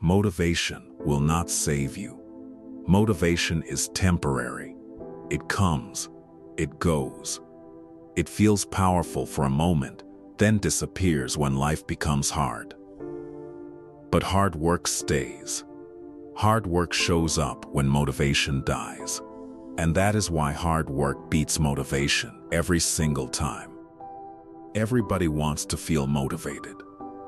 Motivation will not save you. Motivation is temporary. It comes, it goes. It feels powerful for a moment, then disappears when life becomes hard. But hard work stays. Hard work shows up when motivation dies. And that is why hard work beats motivation every single time. Everybody wants to feel motivated.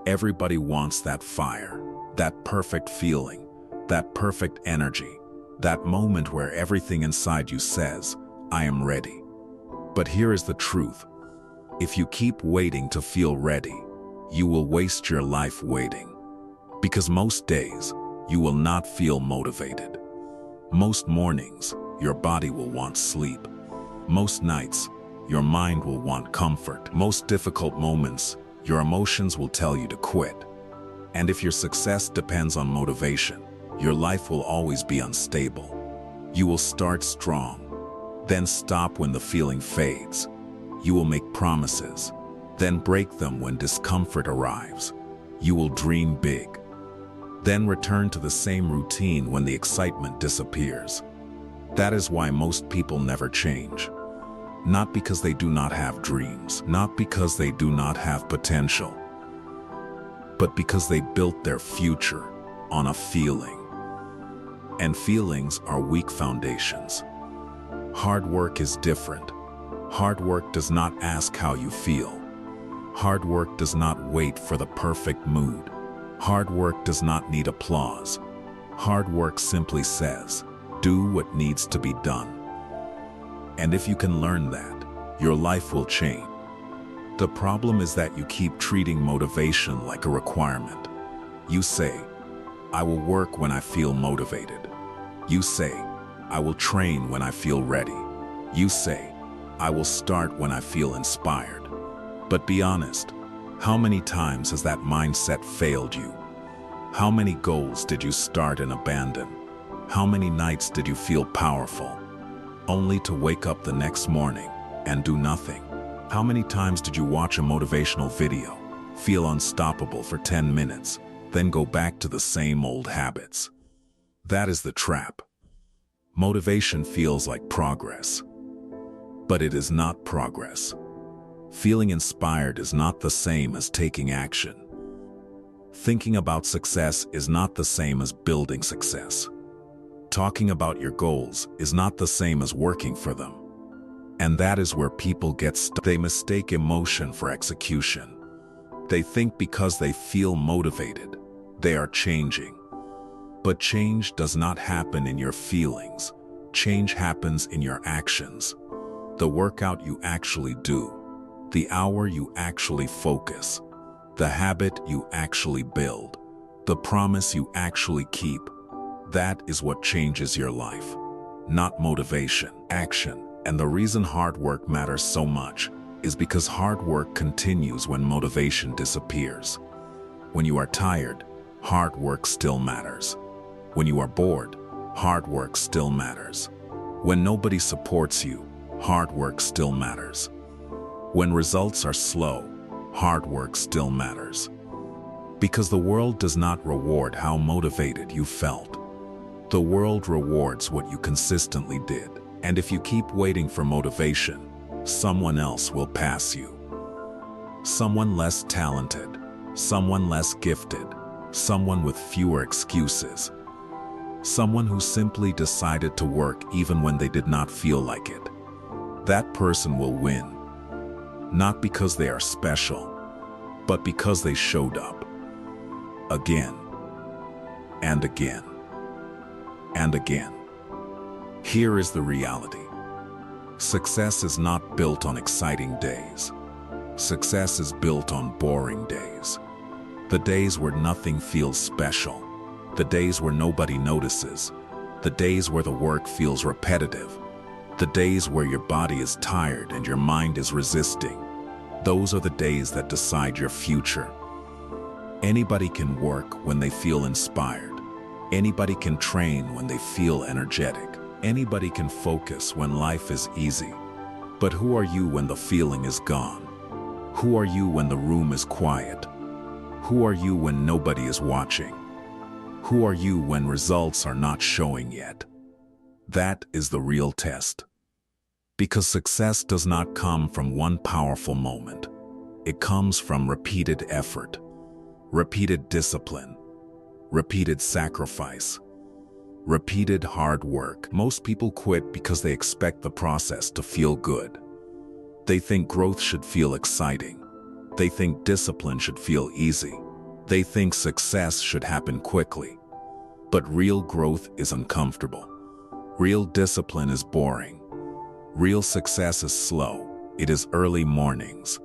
Everybody wants that fire, that perfect feeling, that perfect energy, that moment where everything inside you says, I am ready. But here is the truth. If you keep waiting to feel ready, you will waste your life waiting. Because most days, you will not feel motivated. Most mornings, your body will want sleep. Most nights, your mind will want comfort. Most difficult moments, your emotions will tell you to quit. And if your success depends on motivation, your life will always be unstable. You will start strong, then stop when the feeling fades. You will make promises, then break them when discomfort arrives. You will dream big, then return to the same routine when the excitement disappears. That is why most people never change. Not because they do not have dreams, not because they do not have potential, but because they built their future on a feeling. And feelings are weak foundations. Hard work is different. Hard work does not ask how you feel. Hard work does not wait for the perfect mood. Hard work does not need applause. Hard work simply says, do what needs to be done. And if you can learn that, your life will change. The problem is that you keep treating motivation like a requirement. You say, I will work when I feel motivated. You say, I will train when I feel ready. You say, I will start when I feel inspired. But be honest, how many times has that mindset failed you? How many goals did you start and abandon? How many nights did you feel powerful, only to wake up the next morning and do nothing? How many times did you watch a motivational video, feel unstoppable for 10 minutes, then go back to the same old habits? That is the trap. Motivation feels like progress, but it is not progress. Feeling inspired is not the same as taking action. Thinking about success is not the same as building success. Talking about your goals is not the same as working for them. And that is where people get stuck. They mistake emotion for execution. They think because they feel motivated, they are changing. But change does not happen in your feelings. Change happens in your actions. The workout you actually do, the hour you actually focus, the habit you actually build, the promise you actually keep. That is what changes your life, not motivation, action. And the reason hard work matters so much is because hard work continues when motivation disappears. When you are tired, hard work still matters. When you are bored, hard work still matters. When nobody supports you, hard work still matters. When results are slow, hard work still matters. Because the world does not reward how motivated you felt. The world rewards what you consistently did. And if you keep waiting for motivation, someone else will pass you. Someone less talented, someone less gifted, someone with fewer excuses. Someone who simply decided to work even when they did not feel like it. That person will win. Not because they are special, but because they showed up. Again, and again, and again. Here is the reality. Success is not built on exciting days. Success is built on boring days. The days where nothing feels special. The days where nobody notices. The days where the work feels repetitive. The days where your body is tired and your mind is resisting. Those are the days that decide your future. Anybody can work when they feel inspired. Anybody can train when they feel energetic. Anybody can focus when life is easy. But who are you when the feeling is gone? Who are you when the room is quiet? Who are you when nobody is watching? Who are you when results are not showing yet? That is the real test. Because success does not come from one powerful moment. It comes from repeated effort, repeated discipline, repeated sacrifice, repeated hard work. Most people quit because they expect the process to feel good. They think growth should feel exciting. They think discipline should feel easy. They think success should happen quickly. But real growth is uncomfortable. Real discipline is boring. Real success is slow. It is early mornings,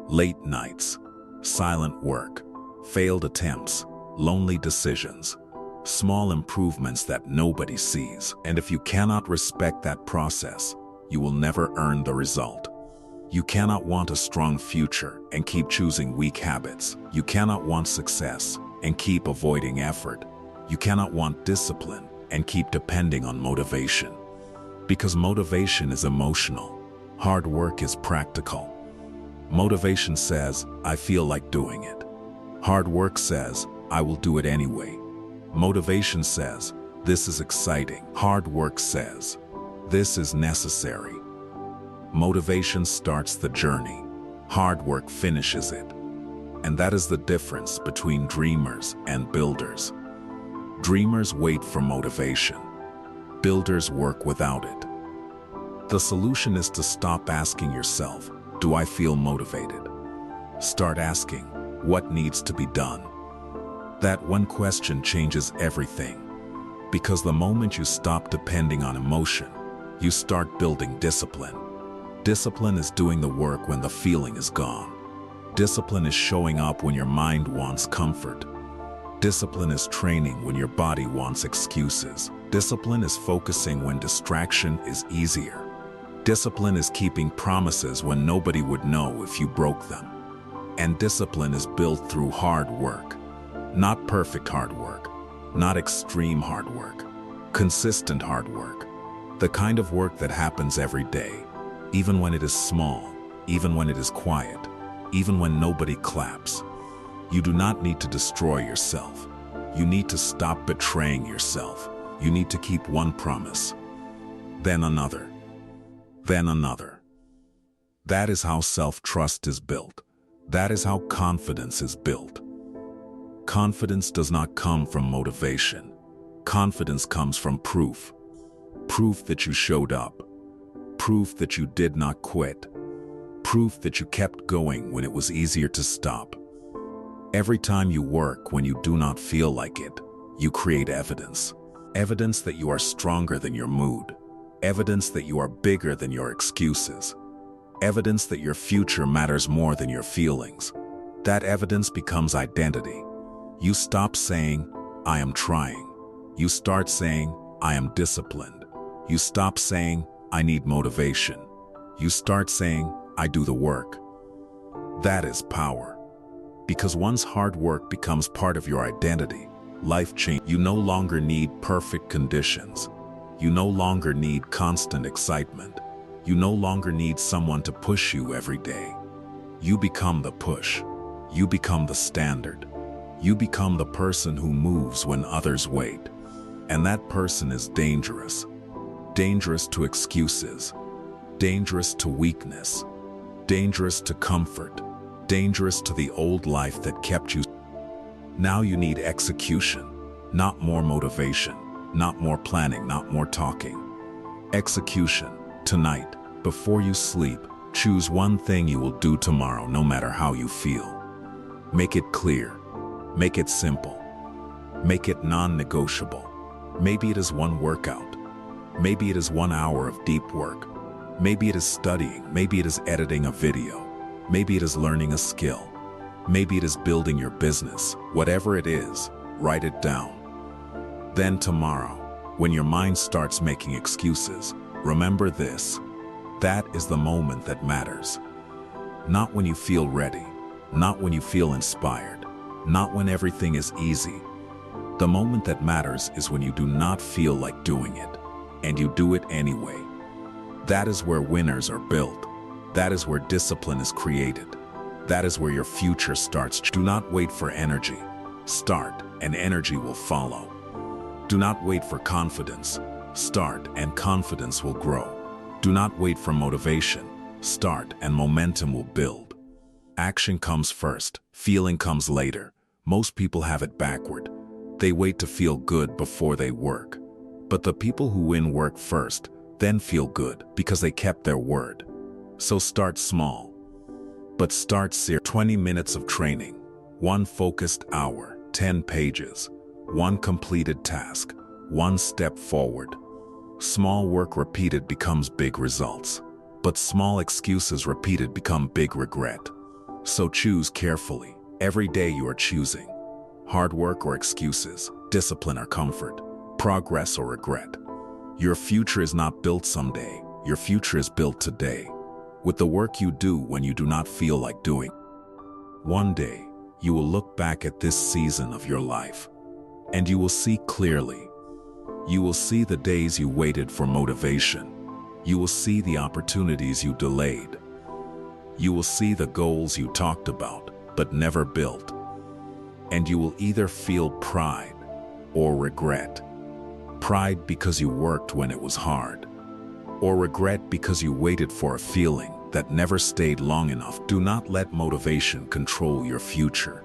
late nights, silent work, failed attempts, lonely decisions, small improvements that nobody sees. And if you cannot respect that process, you will never earn the result. You cannot want a strong future and keep choosing weak habits. You cannot want success and keep avoiding effort. You cannot want discipline and keep depending on motivation. Because motivation is emotional. Hard work is practical. Motivation says, I feel like doing it. Hard work says, I will do it anyway. Motivation says, this is exciting. Hard work says, this is necessary. Motivation starts the journey. Hard work finishes it. And that is the difference between dreamers and builders. Dreamers wait for motivation. Builders work without it. The solution is to stop asking yourself, do I feel motivated? Start asking, what needs to be done? That one question changes everything. Because the moment you stop depending on emotion, you start building discipline. Discipline is doing the work when the feeling is gone. Discipline is showing up when your mind wants comfort. Discipline is training when your body wants excuses. Discipline is focusing when distraction is easier. Discipline is keeping promises when nobody would know if you broke them. And discipline is built through hard work. Not perfect hard work, not extreme hard work, consistent hard work. The kind of work that happens every day, even when it is small, even when it is quiet, even when nobody claps. You do not need to destroy yourself. You need to stop betraying yourself. You need to keep one promise, then another, then another. That is how self-trust is built. That is how confidence is built. Confidence does not come from motivation. Confidence comes from proof. Proof that you showed up. Proof that you did not quit. Proof that you kept going when it was easier to stop. Every time you work when you do not feel like it, you create evidence. Evidence that you are stronger than your mood. Evidence that you are bigger than your excuses. Evidence that your future matters more than your feelings. That evidence becomes identity. You stop saying, I am trying. You start saying, I am disciplined. You stop saying, I need motivation. You start saying, I do the work. That is power. Because once hard work becomes part of your identity, life changes. You no longer need perfect conditions. You no longer need constant excitement. You no longer need someone to push you every day. You become the push. You become the standard. You become the person who moves when others wait. And that person is dangerous. Dangerous to excuses. Dangerous to weakness. Dangerous to comfort. Dangerous to the old life that kept you. Now you need execution, not more motivation, not more planning, not more talking. Execution. Tonight, before you sleep, choose one thing you will do tomorrow no matter how you feel. Make it clear. Make it simple. Make it non-negotiable. Maybe it is one workout. Maybe it is 1 hour of deep work. Maybe it is studying. Maybe it is editing a video. Maybe it is learning a skill. Maybe it is building your business. Whatever it is, write it down. Then tomorrow, when your mind starts making excuses, remember this. That is the moment that matters. Not when you feel ready. Not when you feel inspired. Not when everything is easy. The moment that matters is when you do not feel like doing it, and you do it anyway. That is where winners are built. That is where discipline is created. That is where your future starts. Do not wait for energy. Start, and energy will follow. Do not wait for confidence. Start, and confidence will grow. Do not wait for motivation. Start, and momentum will build. Action comes first, feeling comes later. Most people have it backward. They wait to feel good before they work. But the people who win work first, then feel good because they kept their word. So start small. But start serious. 20 minutes of training, 1 focused hour, 10 pages, 1 completed task, 1 step forward. Small work repeated becomes big results. But small excuses repeated become big regret. So choose carefully. Every day you are choosing. Hard work or excuses, discipline or comfort, progress or regret. Your future is not built someday. Your future is built today. With the work you do when you do not feel like doing. One day, you will look back at this season of your life, and you will see clearly. You will see the days you waited for motivation. You will see the opportunities you delayed. You will see the goals you talked about, but never built. And you will either feel pride or regret. Pride because you worked when it was hard, or regret because you waited for a feeling that never stayed long enough. Do not let motivation control your future.